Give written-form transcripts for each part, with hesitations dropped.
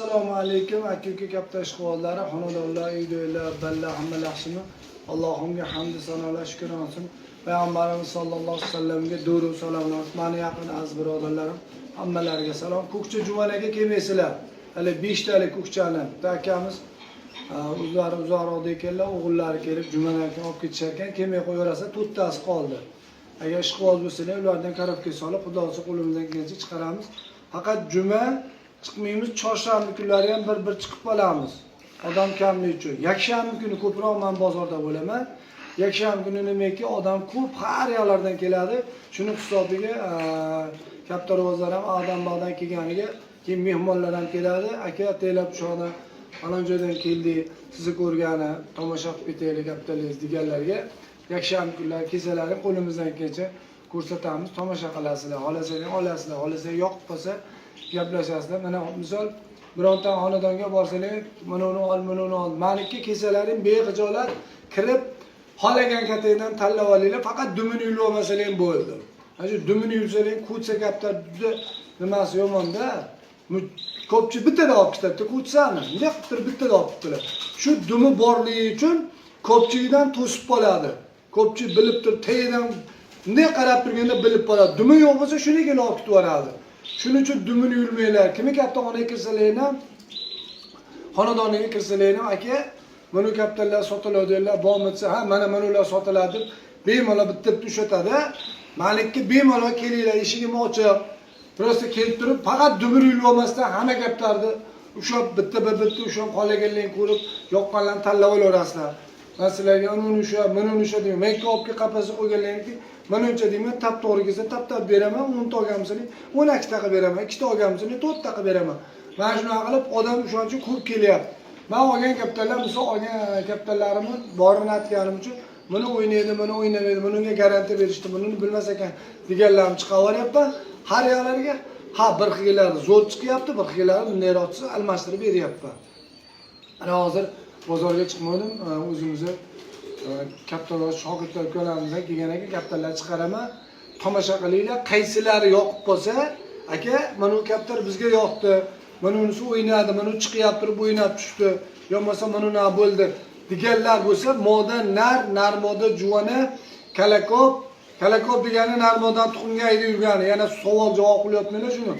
Assalomu alaykum aka katta ishqibozlari, xonadonlar, uydagilar, ballar, hammalar yaxshimi? Allohimga hamd sanolar shukr olsin. Payg'ambarimiz sollallohu alayhi vasallamga durud va salomlar. Meni yaqin aziz birodarlarim, hammalarga salom. Ko'kcha Jumanaga kelmaysizlar. Hali 5 talik ko'kchani akamiz uzoqroqda ekanlar, o'g'illari kelib Jumanaga olib ketishar ekan, kelmay qo'yaversa 4 tasi qoldi. Agar ishqiboz bo'lsalar, ulardan karobka solib, xudosi qo'limizdan kelgancha chiqaramiz. Faqat juma chiqmaymiz, chorshanba kunlari ham bir chiqib qolamiz. Odam kamligi uchun. Yakshanba kuni ko'proq men bozorda bo'laman. Yakshanba kuni nimaki odam ko'p, har yoqlardan keladi. Shuni hisobiga katta ro'zlar ham odam kelganiga, keyin mehmonlar ham keladi. Aka atalab shona falon joydan keldi, sizni ko'rgani, tomosha qilib ketaylik kapitaliz deganlarga yakshanba kunlari kesalari qo'limizdan kelsa ko'rsatamiz, tomosha qilasizlar. Xohlasangiz olasizlar, xohlasangiz yoqib qolsa gaplashasizlar. Mana misol bironta xonadonga borsalar, mana uni ol. Meniki kesalarim bexijolat kirib, xohlagan katangdan tanlab olinglar, faqat dumini yulib olmasalar ham bo'ldi. Shu dumini yulsalar, ko'tsa gaplar juda nimasi yomon-da. Ko'pchilik bittada olib ketadi, ko'tsani. Nima qilib bittada olib ketdilar. Shu dumi borligi uchun ko'pchilikdan to'sib qoladi. Ko'pchilik bilib turib, tayidan bunday qarab turganda bilib qoladi. Dumi yo'q bo'lsa shunigina olib ketib yuboradi. Shuning uchun dumini yurmanglar. Kimi katta xonaga kirsalarni, xonadoniga kirsalarni, aka, mana kattalar sotiladi deylar, bo'lmasa, ha, mana ular sotiladi deb bemalol bitta ushlatadi. Malikka bemalol kelinglar, eshigim ochiq. Prosta kelib turib, faqat dumini yurib olmasdan hamma gaplarni ushab bitta ushab qolaganlarni ko'rib, yoqqanlarni tanlab olaverasizlar. Sizlarga uni usha, mana usha deyman. Men ko'pga qapasi qo'yganlarniki, mana uncha deyman, tap to'g'ri kelsa tap beraman, 10 ta olgamsizlar, 12 ta qilib beraman, 2 ta olgamsizlar, 4 ta qilib beraman. Mana shunaqa qilib odam o'shancha ko'p kelyapti. Men olgan kapitalar, misol olgan kapitallarimni borini aytganim uchun, buni o'ynaydi, buni o'ynamaydi, bunga garantiya berishdi, buni bilmas ekan deganlarim chiqaveryapman. Har yoqlarga ha bir xillar zo'r chiqyapti, bir xillar bunday almashtirib beryapman. Ana hozir bozorga chiqmadim, o'zimizni kattalar, shogirdlar ko'lamizdan kelgan ekan, kattalar chiqaraman. Tomosha qilinglar, qaysilari yoqib qolsa, aka, mana bu kaptar bizga yoqdi. Mana unisi o'ynadi, mana chiqyapti, turib o'ynab tushdi. Yo'qmasa mana nima bo'ldi deganlar bo'lsa, moda narmoda juvona, kalakop degani narmodan tuxumga ayda yurgani, yana savol javob qilyapmanglar shuni.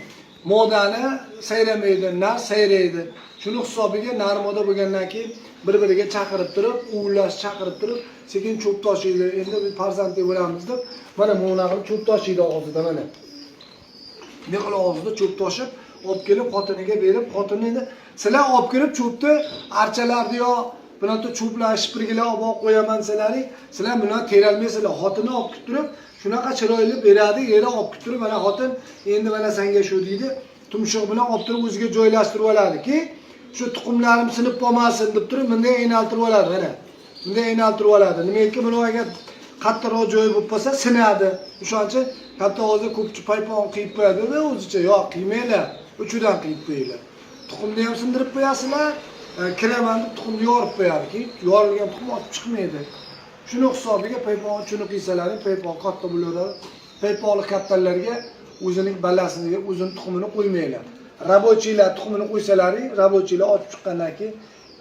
Modani sayramaydi, nar sayraydi. Shuni hisobiga narmoda bo'lgandan keyin bir-biriga chaqirib turib, uvillash chaqirib turib, sekin cho'p toshiydi. Endi biz farzandli bo'lamiz deb, mana buni qilib cho'p toshiydi og'zida mana. Ne qilib og'zida cho'p toshib, olib kelib xotiniga berib, xotinini sizlar olib kelib cho'pni archalarni yo bunaqa cho'plar, shipirgilar olib qo'yaman sizlaring, sizlar bilan teralmaysizlar. Xotini olib turib, shunaqa chiroyli beradi, yeri olib turib, mana xotin endi mana senga shu deydi, tumshuq bilan olib turib o'ziga joylashtirib oladiki, shu tuxumlarim sinib qolmasin deb turib, bunday aynaltirib oladi mana. Bunday aynaltirib oladi. Nimaiki buni agar qattiqroq joyi bo'lib qolsa sinadi. O'shaning uchun katta hozir ko'pchi paypon qiyib qo'yadi-da, o'zicha yo'q, qiymanglar. Uchidan qiyib qo'yinglar. Tuxumni ham sindirib qo'yasizlar, kiraman deb tuxumni yorib qo'yadi. Yorilgan tuxum otib chiqmaydi. Shuni hisobiga paypon uchini qiysalaring, paypon katta bo'laveradi. Payponli kattalarga o'zining balasini, o'zining tuxumini qo'ymanglar. Rabochilar tuxumini qo'ysalaring, rabochilar otib chiqqandan keyin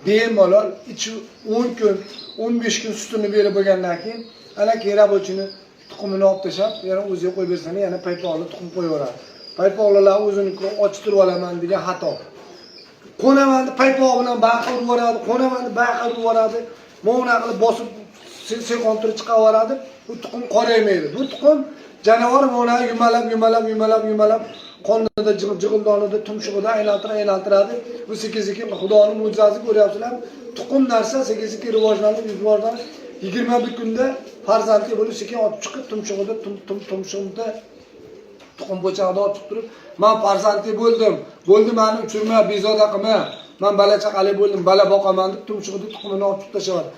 bemalol ichi 10 kun, 15 kun sutini berib bo'lgandan keyin ana keyin rabochini tuxumini olib tashab, yana o'ziga qo'yib bersanglar, yana payponli tuxum qo'yaveradi. Payponlar o'zini ochtirib olaman degan xato. Qo'naman deb paypon bilan baqirib yuboradi, qo'naman deb baqirib yuboradi. Mo'na qilib bosib sekontirib chiqaveradi. Bu tuxum qoraymaydi. Bu tuxum jonivor mo'na yumalab qonida jig'ildonida tumshug'ida aylantiradi. Bu sekin Xudoning mo'jizasi ko'ryapsizlar. Tuxum narsa sekin rivojlanib 21 kunda farzandli bo'lib sekin otib chiqib tumshug'ida tumshug'ida tuxum bo'chag'ida otib turib, men farzandli bo'ldim. Bo'ldi meni uchirma, bezoda qilma. Men bala chaqali bo'ldim, bala boqaman deb tumshug'ida tuxumini otib tashlaydi.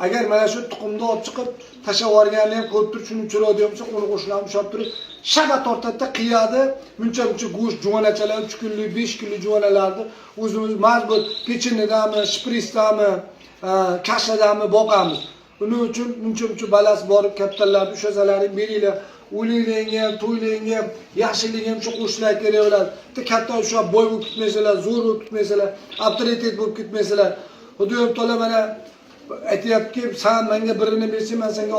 Agar mana shu tuxumni olib chiqib tashlab yuborganini ham ko'rib turib, shuni uchiradi desa, uni qo'shilib ushab turib, shaba tortadi, qiyadi, muncha go'sht juvonachalar 3 kunlik, 5 kunlik juvonalarni o'zimiz mazbut pechenedami, shprisdami, kashadami boqamiz. Buning uchun muncha balasi borib kattalarni ushazalaring beringlar. o'liklarga ham, to'ylarga ham, yaxshilik ham cho'qishlar kerak bo'ladi. Bitta katta o'sha boy bo'lib ketmaysalar, zo'r bo'lib ketmaysalar, avtoritet bo'lib ketmaysalar. Xudo ham to'la mana aytyaptiki, sen menga birini bersang, men senga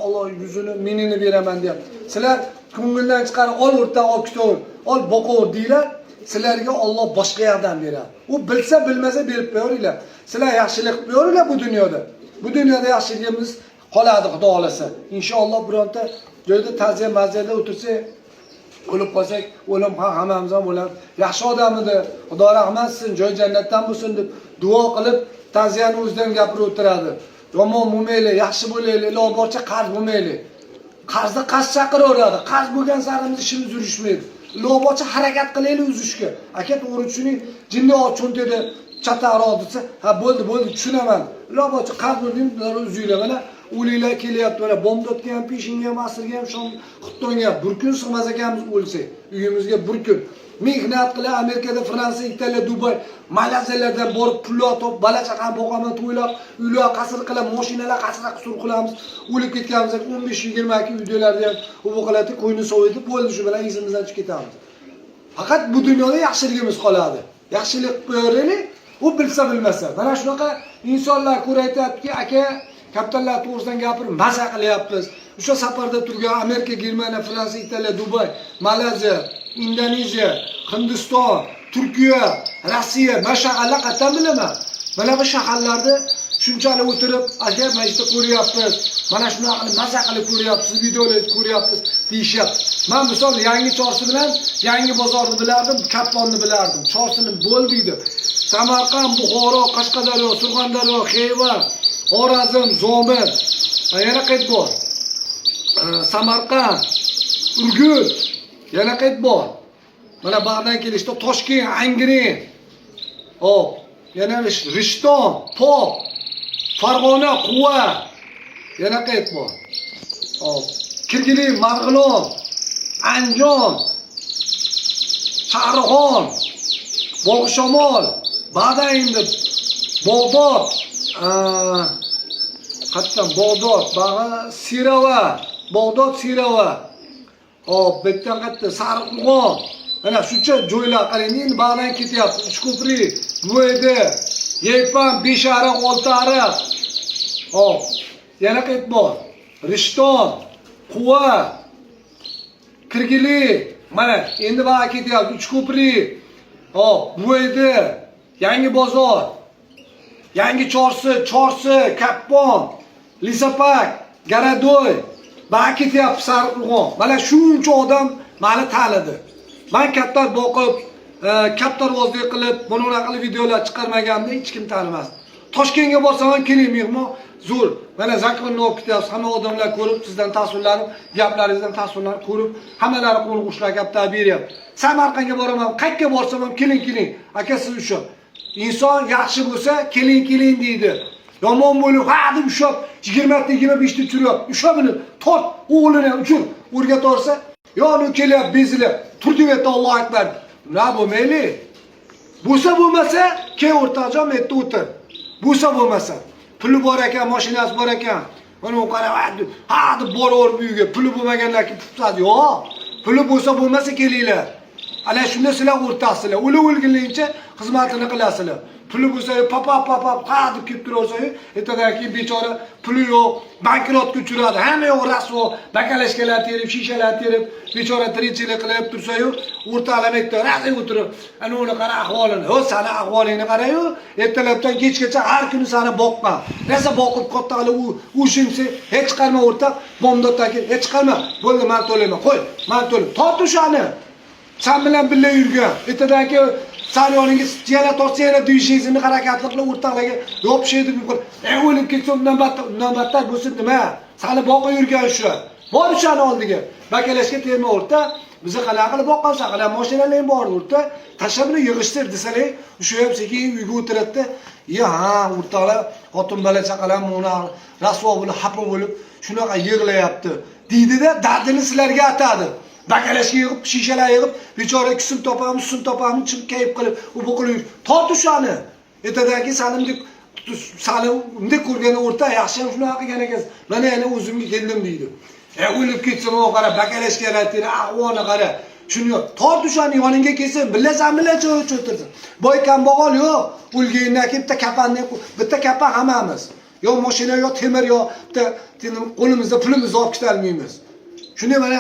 Alloh yuzini, minini beraman deyapti. Sizlar ko'ngildan chiqarib ol o'rtaga olib ketaver, ol boqaver deylar. Sizlarga Alloh boshqa yerdan beradi. U bilsa, bilmasa berib qo'yaveringlar. Sizlar yaxshilik qilib qo'yaveringlar bu dunyoda. Bu dunyoda yaxshiligimiz qoladi, Xudo xolasa. Inshaalloh bironta joyda ta'ziya maziyada o'tirsak, o'lib qolsak, o'lim hammamiz ham o'lamiz. Yaxshi odam edi, Xudo rahmat qilsin, joy jannatdan bo'lsin deb duo qilib, ta'ziyani o'zidan gapirib o'tiradi. Yomon bo'lmaylik, yaxshi bo'laylik, iloh borcha qarz bo'lmaylik. Qarzni qarz chaqiraveradi. Qarz bo'lgan sari ishimiz yurishmaydi. Iloh borcha harakat qilaylik uzishga. Aka to'g'ri tushuning, jinni cho'ntida chataroq desa, ha bo'ldi, tushunaman. Iloh borcha qarz bo'ldim, uzinglar mana. O'liklar kelyapti, mana bomdodga ham, peshinga ham, asrga ham, shom, xuftonga ham bir kun sig'mas ekanmiz o'lsak, uyimizga bir kun. Mehnat qilib Amerikada, Fransiya, Italiya, Dubay, Malayziyalardan borib pullar topib, bola chaqani boqaman, to'ylab, uylar qasr qilib, mashinalar qasr qilamiz. O'lib ketganmiz 15-20 videolarda ham u qiladi, qo'yni sovitib, bo'ldi shu bilan izimizdan chiqib ketamiz. Faqat bu dunyoda yaxshiligimiz qoladi. Yaxshilik qo'yaylik, u bilsa bilmasa. Mana shunaqa insonlar ko'rayaptiki, aka kapitallar to'g'risidan gapirib, maza qilyapmiz. O'sha safarda turgan Amerika, Germaniya, Fransiya, Italiya, Dubay, Malayziya, Indoneziya, Hindiston, Turkiya, Rossiya, mashallah qatdan bilaman. Mana bu shaharlarda shunchalik o'tirib, aka mana ishda ko'ryapmiz. Mana shunaqa qilib maza qilib ko'ryapsiz, videolarni ko'ryapmiz deyishyapti. Men misol yangi Chorsi bilan yangi bozorni bilardim, Kattonni bilardim. Chorsini bo'ldiydi. Samarqand, Buxoro, Qashqadaryo, Surxondaryo, Xiva, Xorazm, Zomin, yana qayt bor. Samarqand, Urgut, yana qayt bor. Mana bag'dan kelishda Toshkent, Angren. Hop, yana Rishton, Pop, Farg'ona, Quva. Yana qayt bor. Hop, Kirgili, Marg'ilon, Andijon, Chaqirxon, Bog'shamol, Bag'dan endi Bog'dod, qattan Bog'dod, Sirava, Bog'dod, Sirava. Hop, betdan qatta Sariqo'g'on. Mana shuncha joylar qarang, endi bag'dan ketyapti. Uchko'prik, Bo'ydi, Yaypan, Beshariq, Oltiariq. Hop, yana qayt bor. Rishton, Quva, Kirgili. Mana endi bag'ga ketyapti. Uchko'prik. Hop, Bo'ydi, Yangi bozor, Yangi Chorsi, Kappon, Lisapak, Garadoy, bag'ga ketyapti Sariqo'g'on. Mana shuncha odam meni tanidi. Men kattalar boqib, kaptarvozlik qilib, bunaqa qilib videolar chiqarmaganimda hech kim tanimas. Toshkentga borsam ham keling mehmon, zo'r. Mana zakonni olib ketyapsiz, hamma odamlar ko'rib, sizdan tasvirlarim, gaplaringizdan tasvirlar ko'rib, hammalari qo'l qo'shlar gaplar beryapti. Samarqandga boraman, qayerga borsam ham keling. Aka siz uchun. Inson yaxshi bo'lsa, keling deydi. Yomon bo'lib, ha deb ushab, 20 ta 25 ta turyapti. Ushabini tort, o'g'lini uchun o'rgatorsa, yo'ni kelyapti, bezilib, turdi aytdi Allohu akbar. Na bo'lmayli. Bo'lsa bo'lmasa, keyin o'rtajon aytdi o'tir. Bo'lsa bo'lmasa, puli bor ekan, mashinasi bor ekan. Mana u qarab, ha deb boraverib uyga, puli bo'lmaganlar kelib tutadi. Yo'q. Puli bo'lsa bo'lmasa kelinglar. Ana shunda sizlar o'rtasizlar. O'lguningcha xizmatini qilasizlar. Puli bo'lsa, papa ha deb kelib turaversangiz, ertadan keyin bechora puli yo'q, bankrotga uchradi. Hamma yo'q rasvo, bakalashkalar terib, shishalar terib, bechora tirikchilik qilib tursa-yu, o'rtalamekda razi o'tirib, ana uni qara ahvolini. Ho, seni ahvolingni qara-yu, ertalabdan kechgacha har kuni seni boqqan. Nasa boqib kattali u shimsi hech chiqarma o'rtaq, bomdoddan hech chiqarma. Bo'ldi, men to'layman. Qo'y, men to'layman. Tort o'shani. Sen bilan birga yurgan. Ertadagi saryoningiz yana tortsa yana deyishingizni harakatli qilib o'rtalarga yopishadi deb qo'yib. O'lib ketsa undan battar bo'lsin nima? Seni boqib yurgan shu. Bor o'shani oldiga. Bakalashga terma o'rta. Bizni qanaqa qilib boqqansan, qanaqa mashinalar bor o'rta. Tashabini yig'ishtir desalar, o'sha ham sekin uyga o'tiradi. Ha, o'rtalar xotin bola chaqalar mona rasvo bo'lib, xafa bo'lib, shunaqa yig'layapti. Deydi-da, dardini sizlarga aytadi. Bakalashga yig'ib, shishalar yig'ib, bechora kisim topamiz, chim kayib qilib, u bu qilib tort o'shani. Ertadagi sanimdek ko'rgan o'rta yaxshi ham shunaqa qilgan ekan. Mana yana o'zimga keldim deydi. O'lib ketsin o qara, bakalashga yaratdi, ahvoni qara. Shuni yo'q. Tort o'shani yoningga kelsin, bilasan o'tirsin. Boy kambag'al yo'q. O'lgandan keyin bitta kapan hammamiz. Yo mashina, yo temir, yo bitta qo'limizda pulimizni olib keta olmaymiz. Shuni mana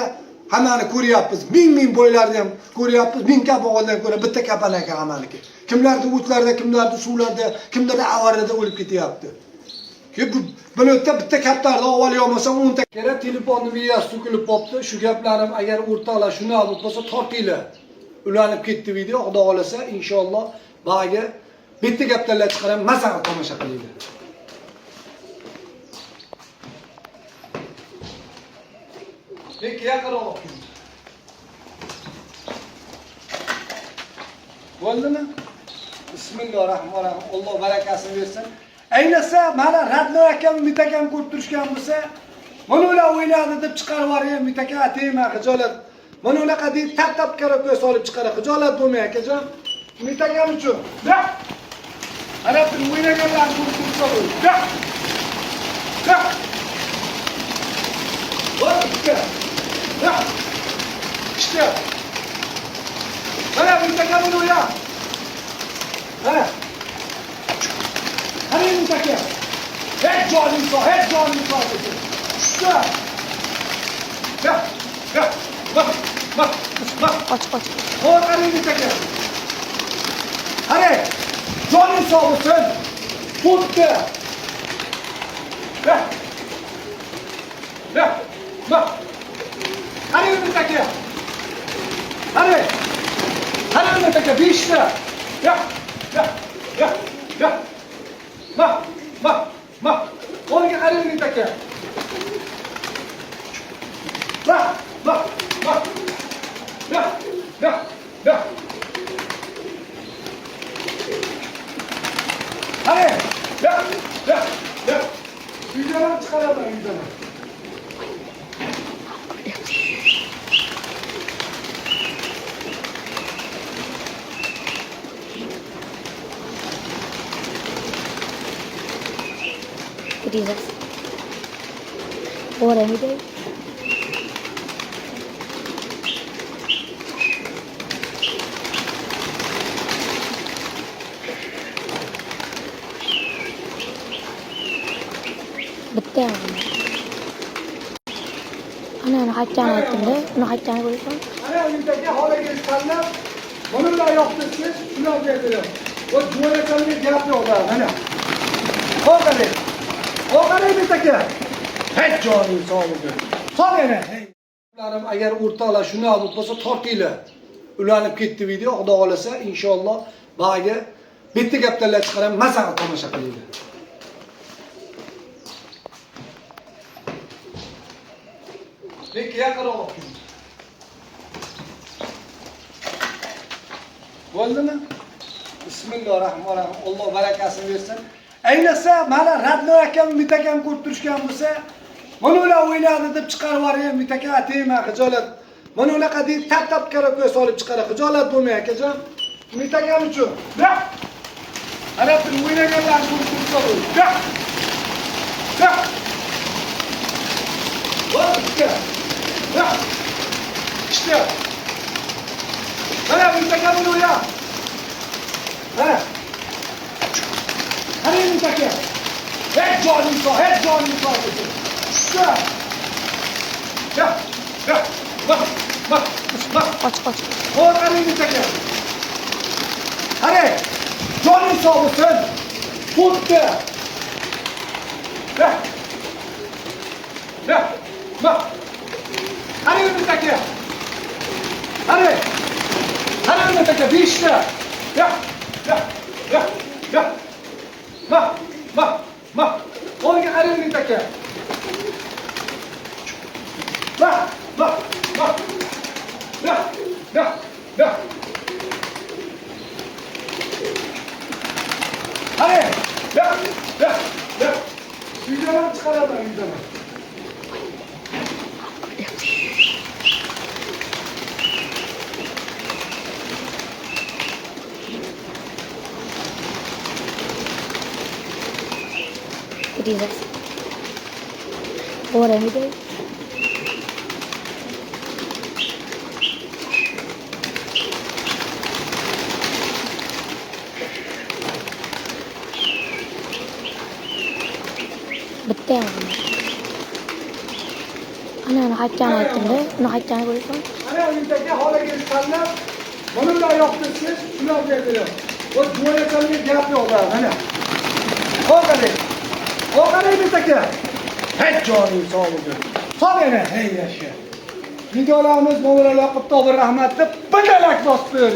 hammani ko'ryapmiz. Ming boylarni ham ko'ryapmiz. Ming kambag'aldan ko'ra bitta kapan ekan hammaniki. Kimlardir o'tlarda, kimlardir suvlarda, kimlardir avarada o'lib ketyapti. Minutda bitta kaptarni avval olmasam 10 ta kerak telefonni miyasi to'kilib qopti. Shu gaplarim agar o'rtoqlar shuni olib bo'lsa tortinglar. Ulanib ketdi video, Xudo xolasa inshaalloh bag'ga bitta gaplarlar chiqaram, mazani tomosha qilinglar. Peki yaqinroq olib keling. Bo'ldimi? Bismillahirrohmanirrohim. Alloh barakasini bersin. Ayniqsa mana Radnor akam mitakam ko'rib turishgan bo'lsa, mana ular o'ynadi deb chiqarib yuboring, mitaka atayma xijolat. Mana unaqa deb tap karako'y solib chiqara, xijolat bo'lmay akajon. Mitakam uchun. Da. Ana bu o'ynaganlar ko'rib tursa bo'l. Da. Da. Bo'pti. Da. İşte. Mana mitakamni o'ya. Mana Hani mitaka? Hep jonim sağ. İşte. Bak. Aç. Hani mitaka? Hani jonim sağ olsun. Tuttu. Bak. Hani mitaka? Hani mitaka? Bir işte. Ya. Bak. Onga qarang mitaka. Bak. Ya. Hadi. Ya. Videolar çıkaralım videolar. Jesus. Or any day. Bitti. Ana haqqani aytdim-da, uni haqqani qo'ysan. Ana uyidagi holaga tanlab, buni bilan yoqtirsiz, shuni berdilar. O jo'rakalga gap yo'q-da, mana. Qo'qaring mitaka. Hech joning sog' bo'lsin. Sog' yana. Agar o'rtoqlar shuni olib bo'lsa tortinglar. Ulanib ketdi video, Xudo xolasa inshaalloh bag'ga bitta gaplarlar chiqaram, mazani tomosha qilinglar. Peki yaqinroq olib keling. Bo'ldimi? Bismillahirrohmanirrohim. Alloh barakasini bersin. Ayniqsa mana Radnor akam mitakam ko'rib turishgan bo'lsa, mana ular o'ynadi deb chiqarib yuboring, mitaka atayma xijolat. Mana unaqa deb tap karako'y solib chiqara, xijolat bo'lmay akajon. Mitakam uchun. Da. Ana bu o'ynaganlar ko'rib tursa bo'l. Da. Bo'pti. Da. İşte. Mana mitakamni o'ya. Mana Hani mitaka? Hep jonim sağ. İşte. Ya. Bak. Aç. Hani mitaka? Hani jonim sağ olsun. Tuttu. Bak. Hani mitaka? Hani mitaka? Bir işte. Ya. Bak. Onga qarang mitaka. Bak. Ya. Hadi. Ya. Videolar çıkaralım videolar. Jesus. Or any day. bitta ham. Ana qaytgan aytdim-da, uni qaytgan ko'rsan? Ana uyidagi holaga tanlab, buni bilan yoqtirsiz, shunday berdilar. O jo'yakalga gap yo'q da, mana. Qo'qaling. Qo'qaling bitaka. Hech joying sog' bo'lsin. Sol yana, hey yasha. Videolarimiz mo'minalar qilib rahmat deb, bir dalak bosib qo'ydik.